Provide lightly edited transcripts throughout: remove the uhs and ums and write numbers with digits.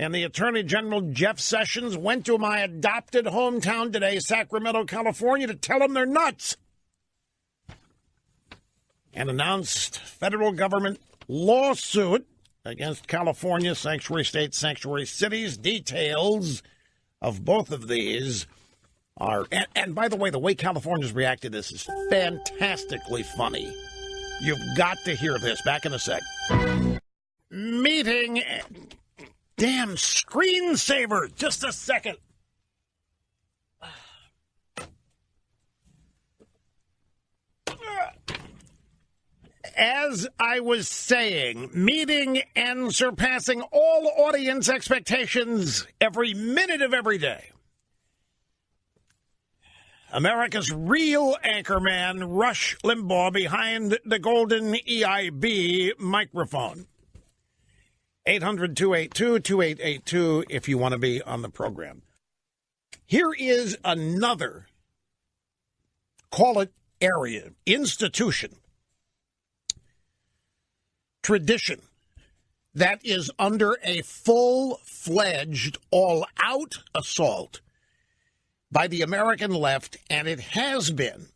And the Attorney General, Jeff Sessions, went to my adopted hometown today, Sacramento, California, to tell them they're nuts. And announced federal government lawsuit against California, sanctuary states, sanctuary cities. Details of both of these are... And by the way, the way California's reacted to this is fantastically funny. You've got to hear this. Back in a sec. Meeting... Damn screensaver. Just a second. As I was saying, meeting and surpassing all audience expectations every minute of every day. America's real anchorman, Rush Limbaugh, behind the golden EIB microphone. 800-282-2882 if you want to be on the program. Here is another, call it area, institution, tradition that is under a full-fledged, all-out assault by the American left, and it has been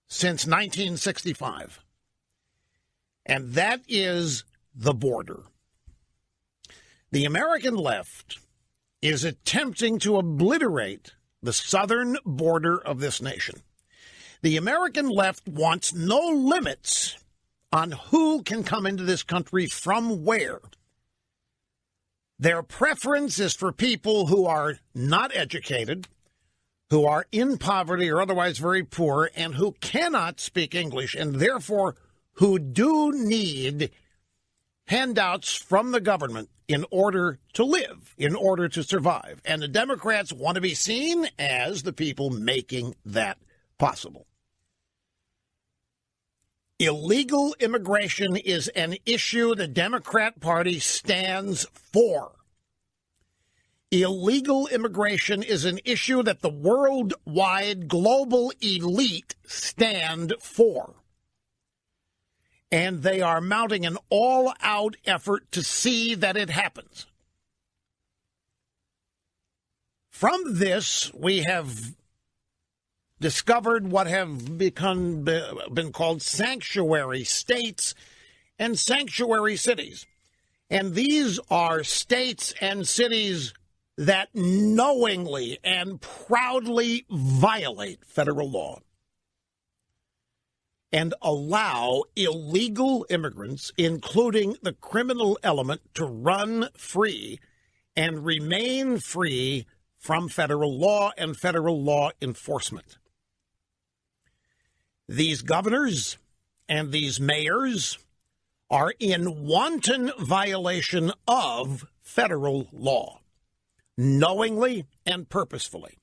since 1965. And that is the border. The American left is attempting to obliterate the southern border of this nation. The American left wants no limits on who can come into this country from where. Their preference is for people who are not educated, who are in poverty or otherwise very poor, and who cannot speak English, and therefore who do need handouts from the government in order to live, in order to survive. And the Democrats want to be seen as the people making that possible. Illegal immigration is an issue the Democrat Party stands for. Illegal immigration is an issue that the worldwide global elite stand for. And they are mounting an all-out effort to see that it happens. From this, we have discovered what have been called sanctuary states and sanctuary cities. And these are states and cities that knowingly and proudly violate federal law and allow illegal immigrants, including the criminal element, to run free and remain free from federal law and federal law enforcement. These governors and these mayors are in wanton violation of federal law, knowingly and purposefully.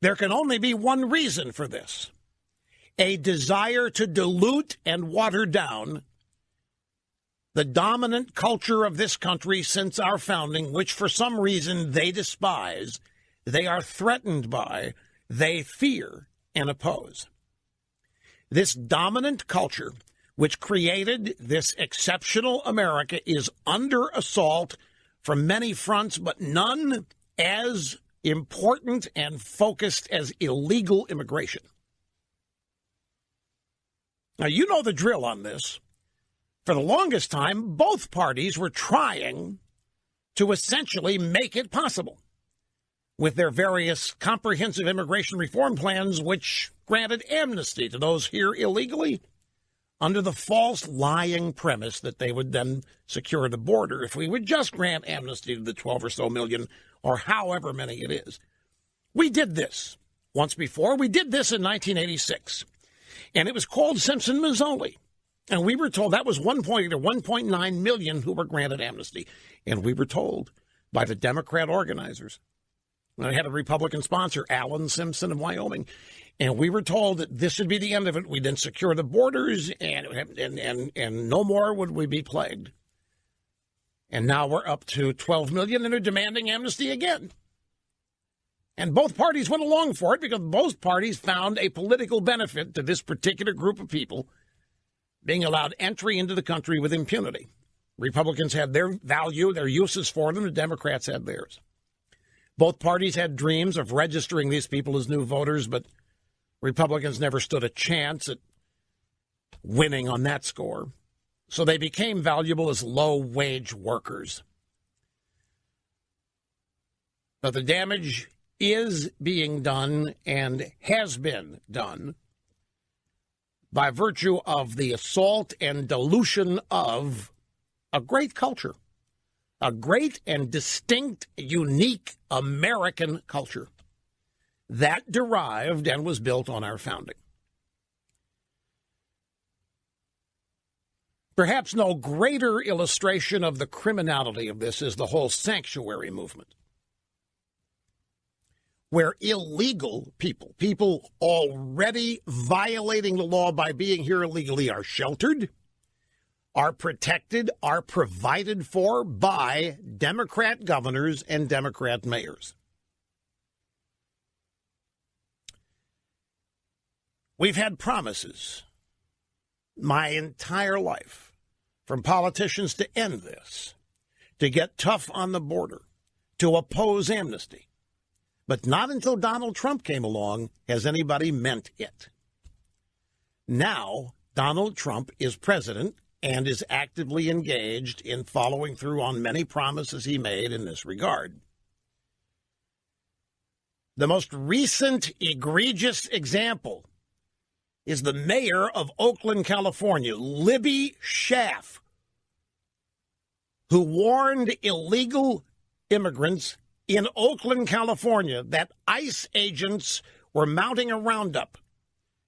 There can only be one reason for this: a desire to dilute and water down the dominant culture of this country since our founding, which for some reason they despise, they are threatened by, they fear and oppose. This dominant culture, which created this exceptional America, is under assault from many fronts, but none as important and focused as illegal immigration. Now, you know the drill on this. For the longest time, both parties were trying to essentially make it possible with their various comprehensive immigration reform plans, which granted amnesty to those here illegally under the false lying premise that they would then secure the border if we would just grant amnesty to the 12 or so million or however many it is. We did this once before. We did this in 1986. And it was called Simpson-Mazzoli. And we were told that was 1.8 or 1.9 million who were granted amnesty. And we were told by the Democrat organizers, and I had a Republican sponsor, Alan Simpson of Wyoming, and we were told that this would be the end of it. We'd then secure the borders, and no more would we be plagued. And now we're up to 12 million and are demanding amnesty again. And both parties went along for it because both parties found a political benefit to this particular group of people being allowed entry into the country with impunity. Republicans had their value, their uses for them. The Democrats had theirs. Both parties had dreams of registering these people as new voters, but Republicans never stood a chance at winning on that score. So they became valuable as low-wage workers. But the damage is being done and has been done by virtue of the assault and dilution of a great culture, a great and distinct, unique American culture that derived and was built on our founding. Perhaps no greater illustration of the criminality of this is the whole sanctuary movement, where illegal people already violating the law by being here illegally, are sheltered, are protected, are provided for by Democrat governors and Democrat mayors. We've had promises my entire life from politicians to end this, to get tough on the border, to oppose amnesty. But not until Donald Trump came along has anybody meant it. Now, Donald Trump is president and is actively engaged in following through on many promises he made in this regard. The most recent egregious example is the mayor of Oakland, California, Libby Schaaf, who warned illegal immigrants in Oakland, California, that ICE agents were mounting a roundup.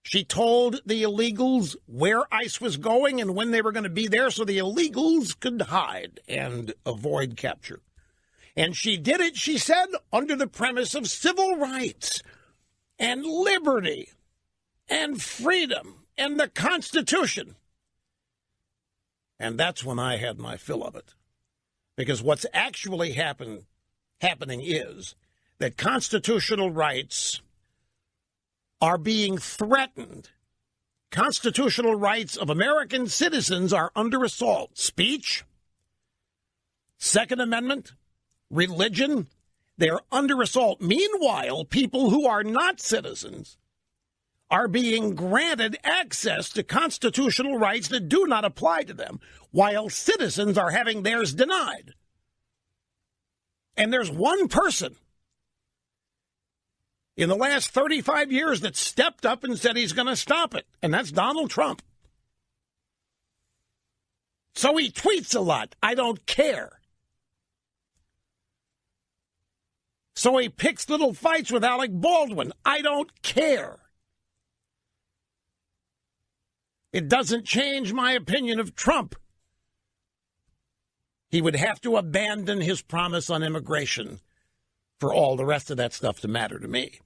She told the illegals where ICE was going and when they were going to be there so the illegals could hide and avoid capture. And she did it, she said, under the premise of civil rights and liberty and freedom and the Constitution. And that's when I had my fill of it. Because what's actually happening is that constitutional rights are being threatened. Constitutional rights of American citizens are under assault. Speech, Second Amendment, religion, they're under assault. Meanwhile, people who are not citizens are being granted access to constitutional rights that do not apply to them, while citizens are having theirs denied. And there's one person in the last 35 years that stepped up and said he's going to stop it, and that's Donald Trump. So he tweets a lot. I don't care. So he picks little fights with Alec Baldwin. I don't care. It doesn't change my opinion of Trump. He would have to abandon his promise on immigration for all the rest of that stuff to matter to me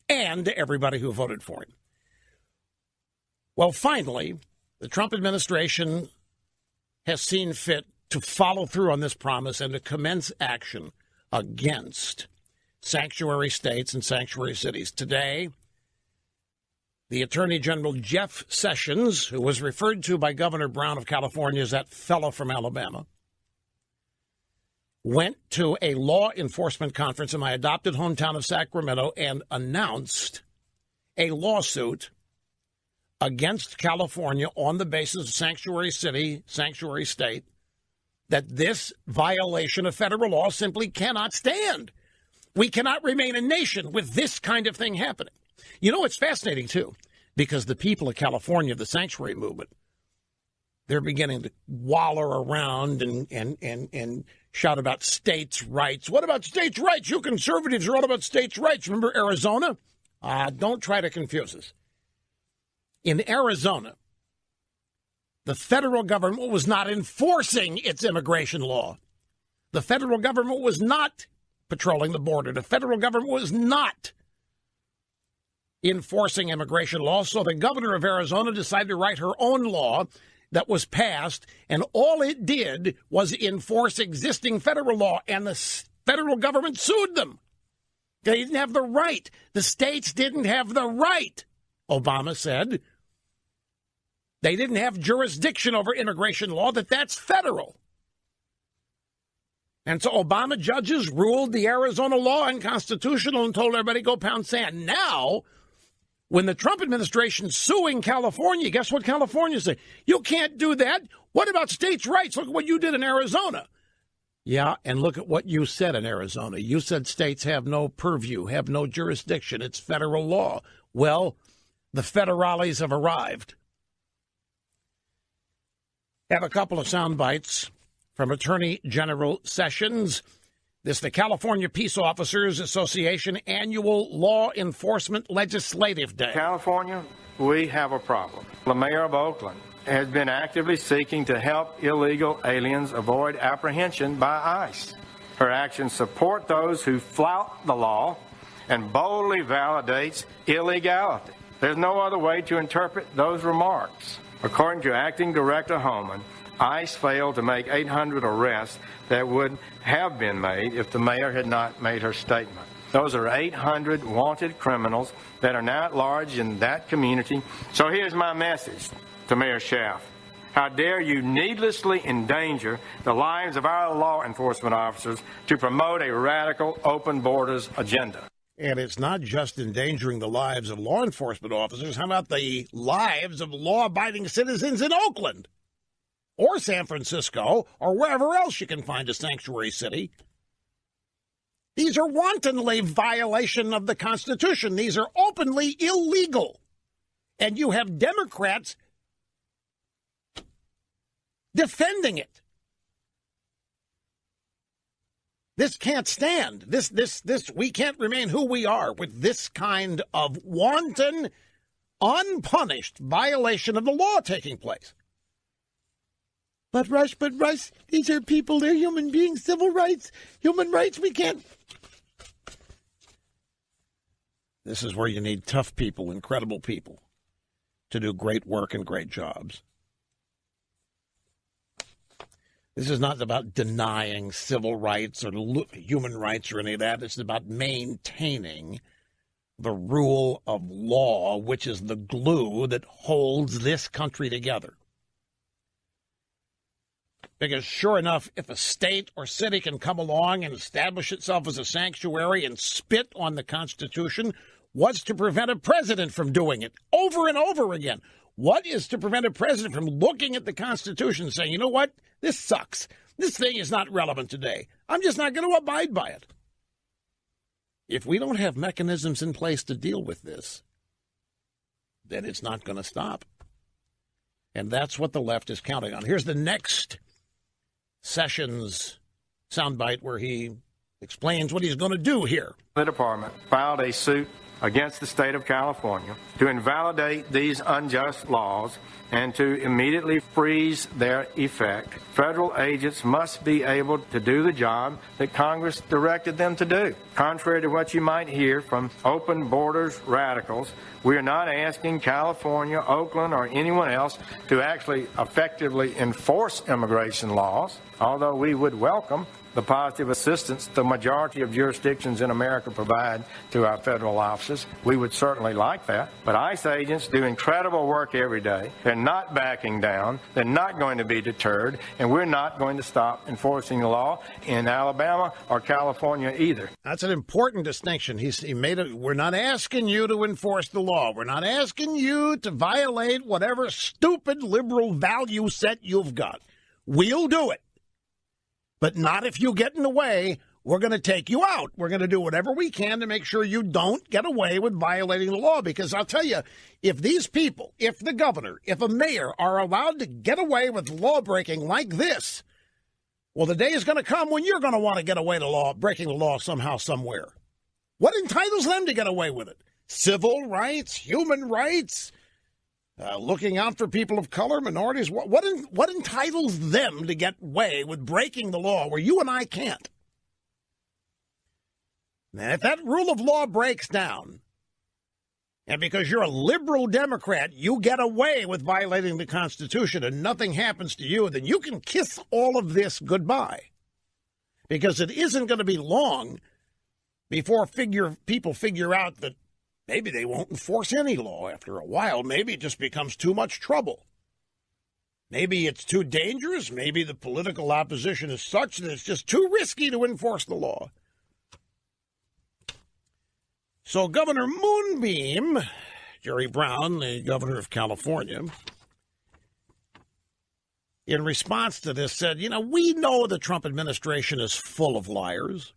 and to everybody who voted for him. Well, finally, the Trump administration has seen fit to follow through on this promise and to commence action against sanctuary states and sanctuary cities. Today, the Attorney General Jeff Sessions, who was referred to by Governor Brown of California as that fellow from Alabama, went to a law enforcement conference in my adopted hometown of Sacramento and announced a lawsuit against California on the basis of sanctuary city, sanctuary state, that this violation of federal law simply cannot stand. We cannot remain a nation with this kind of thing happening. You know, it's fascinating, too, because the people of California, the sanctuary movement, they're beginning to waller around and shout about states' rights. What about states' rights? You conservatives are all about states' rights. Remember Arizona? Don't try to confuse us. In Arizona, the federal government was not enforcing its immigration law. The federal government was not patrolling the border. The federal government was not enforcing immigration law. So the governor of Arizona decided to write her own law that was passed, and all it did was enforce existing federal law, and the federal government sued them. They didn't have the right. The states didn't have the right, Obama said. They didn't have jurisdiction over immigration law, that's federal. And so Obama judges ruled the Arizona law unconstitutional and told everybody go pound sand. Now, when the Trump administration's suing California, guess what California said? You can't do that. What about states' rights? Look at what you did in Arizona. Yeah, and look at what you said in Arizona. You said states have no purview, have no jurisdiction. It's federal law. Well, the federales have arrived. Have a couple of sound bites from Attorney General Sessions. This is the California Peace Officers Association Annual Law Enforcement Legislative Day. California, we have a problem. The mayor of Oakland has been actively seeking to help illegal aliens avoid apprehension by ICE. Her actions support those who flout the law and boldly validates illegality. There's no other way to interpret those remarks. According to Acting Director Homan, ICE failed to make 800 arrests that would have been made if the mayor had not made her statement. Those are 800 wanted criminals that are now at large in that community. So here's my message to Mayor Schaaf. How dare you needlessly endanger the lives of our law enforcement officers to promote a radical open borders agenda? And it's not just endangering the lives of law enforcement officers. How about the lives of law-abiding citizens in Oakland or San Francisco or wherever else you can find a sanctuary city? These are wantonly violation of the Constitution. These are openly illegal. And you have Democrats defending it. This can't stand. This, we can't remain who we are with this kind of wanton, unpunished violation of the law taking place. But Rush, these are people, they're human beings, civil rights, human rights, we can't. This is where you need tough people, incredible people, to do great work and great jobs. This is not about denying civil rights or human rights or any of that. It's about maintaining the rule of law, which is the glue that holds this country together. Because sure enough, if a state or city can come along and establish itself as a sanctuary and spit on the Constitution, what's to prevent a president from doing it over and over again? What is to prevent a president from looking at the Constitution and saying, you know what, this sucks. This thing is not relevant today. I'm just not going to abide by it. If we don't have mechanisms in place to deal with this, then it's not going to stop. And that's what the left is counting on. Here's the next Sessions soundbite where he explains what he's going to do here. The department filed a suit against the state of California to invalidate these unjust laws and to immediately freeze their effect. Federal agents must be able to do the job that Congress directed them to do. Contrary to what you might hear from open borders radicals, we are not asking California, Oakland, or anyone else to actually effectively enforce immigration laws, although we would welcome the positive assistance the majority of jurisdictions in America provide to our federal offices. We would certainly like that. But ICE agents do incredible work every day. They're not backing down. They're not going to be deterred. And we're not going to stop enforcing the law in Alabama or California either. That's an important distinction. He made it. We're not asking you to enforce the law. We're not asking you to violate whatever stupid liberal value set you've got. We'll do it. But not if you get in the way. We're going to take you out. We're going to do whatever we can to make sure you don't get away with violating the law. Because I'll tell you, if these people, if the governor, if a mayor are allowed to get away with law breaking like this, well, the day is going to come when you're going to want to get away to breaking the law somehow, somewhere. What entitles them to get away with it? Civil rights, human rights, looking out for people of color, minorities. What entitles them to get away with breaking the law where you and I can't? Now, if that rule of law breaks down, and because you're a liberal Democrat, you get away with violating the Constitution and nothing happens to you, then you can kiss all of this goodbye. Because it isn't going to be long before people figure out that maybe they won't enforce any law after a while. Maybe it just becomes too much trouble. Maybe it's too dangerous. Maybe the political opposition is such that it's just too risky to enforce the law. So Governor Moonbeam, Jerry Brown, the governor of California, in response to this said, we know the Trump administration is full of liars.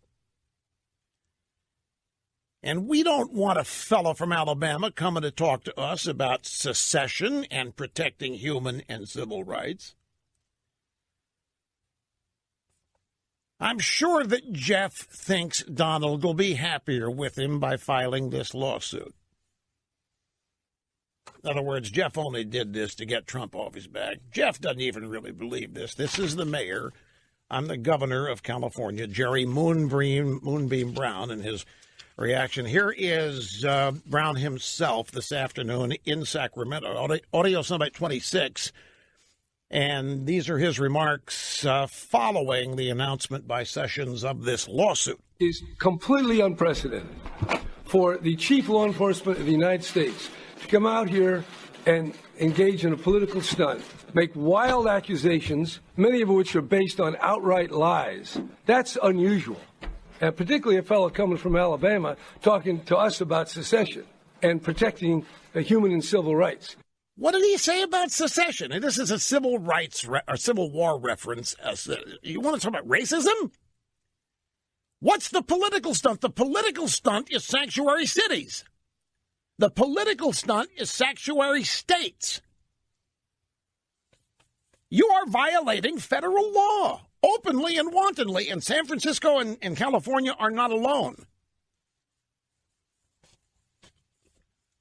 And we don't want a fellow from Alabama coming to talk to us about secession and protecting human and civil rights. I'm sure that Jeff thinks Donald will be happier with him by filing this lawsuit. In other words, Jeff only did this to get Trump off his back. Jeff doesn't even really believe this. This is the mayor. I'm the governor of California, Jerry Moonbeam Brown, and his reaction. Here is Brown himself this afternoon in Sacramento, audio soundbite 26. And these are his remarks following the announcement by Sessions of this lawsuit. It's completely unprecedented for the chief law enforcement of the United States to come out here and engage in a political stunt, make wild accusations, many of which are based on outright lies. That's unusual. And particularly a fellow coming from Alabama talking to us about secession and protecting human and civil rights. What did he say about secession? And this is a civil rights or Civil War reference. You want to talk about racism? What's the political stunt? The political stunt is sanctuary cities. The political stunt is sanctuary states. You are violating federal law. Openly and wantonly, and San Francisco and California are not alone.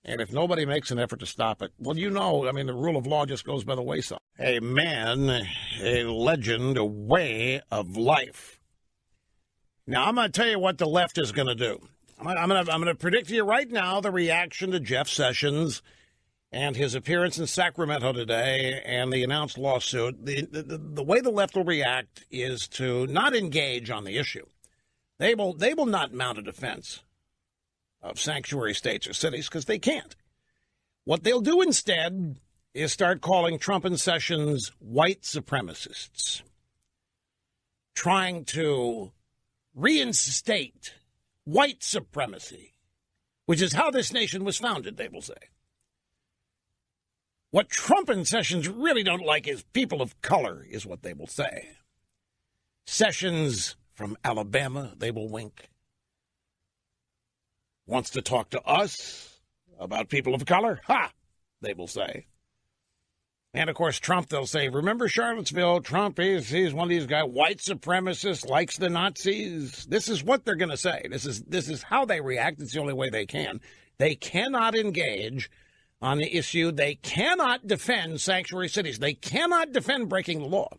And if nobody makes an effort to stop it, well, the rule of law just goes by the wayside. A man, a legend, a way of life. Now, I'm going to tell you what the left is going to do. I'm going to predict to you right now the reaction to Jeff Sessions and his appearance in Sacramento today and the announced lawsuit. The way the left will react is to not engage on the issue. They will not mount a defense of sanctuary states or cities because they can't. What they'll do instead is start calling Trump and Sessions white supremacists, trying to reinstate white supremacy, which is how this nation was founded, they will say. What Trump and Sessions really don't like is people of color, is what they will say. Sessions from Alabama, they will wink, wants to talk to us about people of color? Ha! They will say. And, of course, Trump, they'll say, remember Charlottesville? Trump, he's one of these guys, white supremacists, likes the Nazis. This is what they're going to say. This is how they react. It's the only way they can. They cannot engage on the issue. They cannot defend sanctuary cities. They cannot defend breaking the law.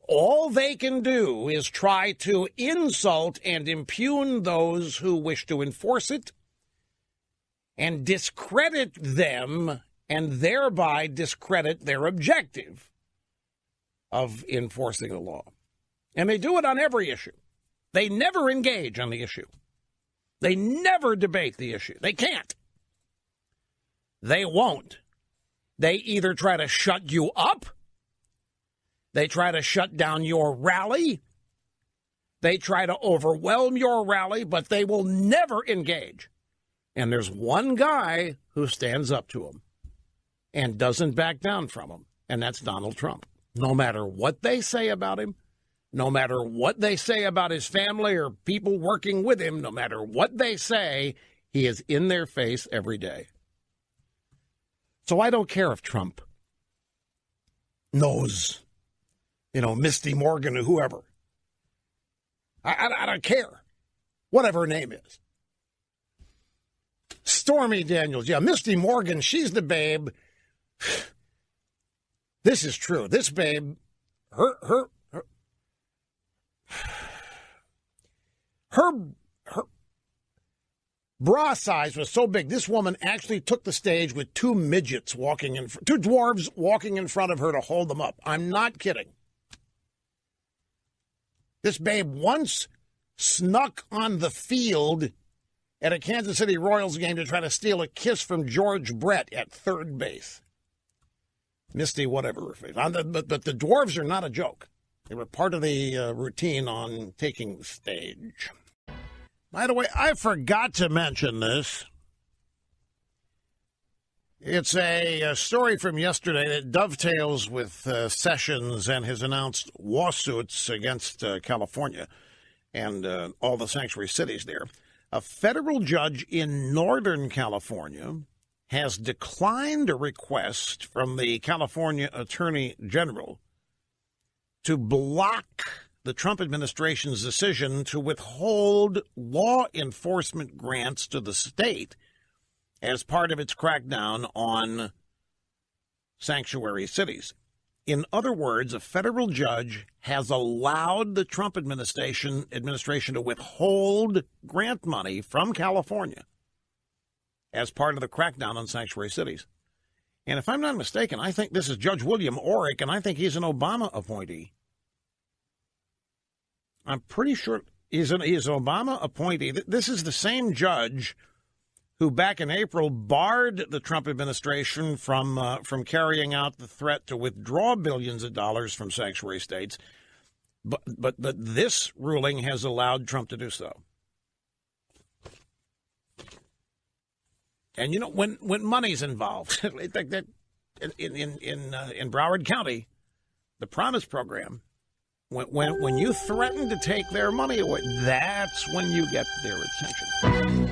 All they can do is try to insult and impugn those who wish to enforce it and discredit them and thereby discredit their objective of enforcing the law. And they do it on every issue. They never engage on the issue. They never debate the issue. They can't. They won't. They either try to shut you up, they try to shut down your rally, they try to overwhelm your rally, but they will never engage. And there's one guy who stands up to them and doesn't back down from them, and that's Donald Trump. No matter what they say about him, no matter what they say about his family or people working with him, no matter what they say, he is in their face every day. So I don't care if Trump knows, Misty Morgan or whoever. I don't care, whatever her name is. Stormy Daniels, yeah, Misty Morgan, she's the babe. This is true. This babe, her bra size was so big, this woman actually took the stage with two dwarves walking in front of her to hold them up. I'm not kidding. This babe once snuck on the field at a Kansas City Royals game to try to steal a kiss from George Brett at third base. Misty whatever. But the dwarves are not a joke. They were part of the routine on taking the stage. By the way, I forgot to mention this. It's a story from yesterday that dovetails with Sessions and his announced lawsuits against California and all the sanctuary cities there. A federal judge in Northern California has declined a request from the California Attorney General to block the Trump administration's decision to withhold law enforcement grants to the state as part of its crackdown on sanctuary cities. In other words, a federal judge has allowed the Trump administration to withhold grant money from California as part of the crackdown on sanctuary cities. And if I'm not mistaken, I think this is Judge William Orrick, and I think he's an Obama appointee. I'm pretty sure he's an Obama appointee. This is the same judge who back in April barred the Trump administration from carrying out the threat to withdraw billions of dollars from sanctuary states. But this ruling has allowed Trump to do so. And, you know, when money's involved, like that in Broward County, the Promise Program, when you threaten to take their money away, that's when you get their attention.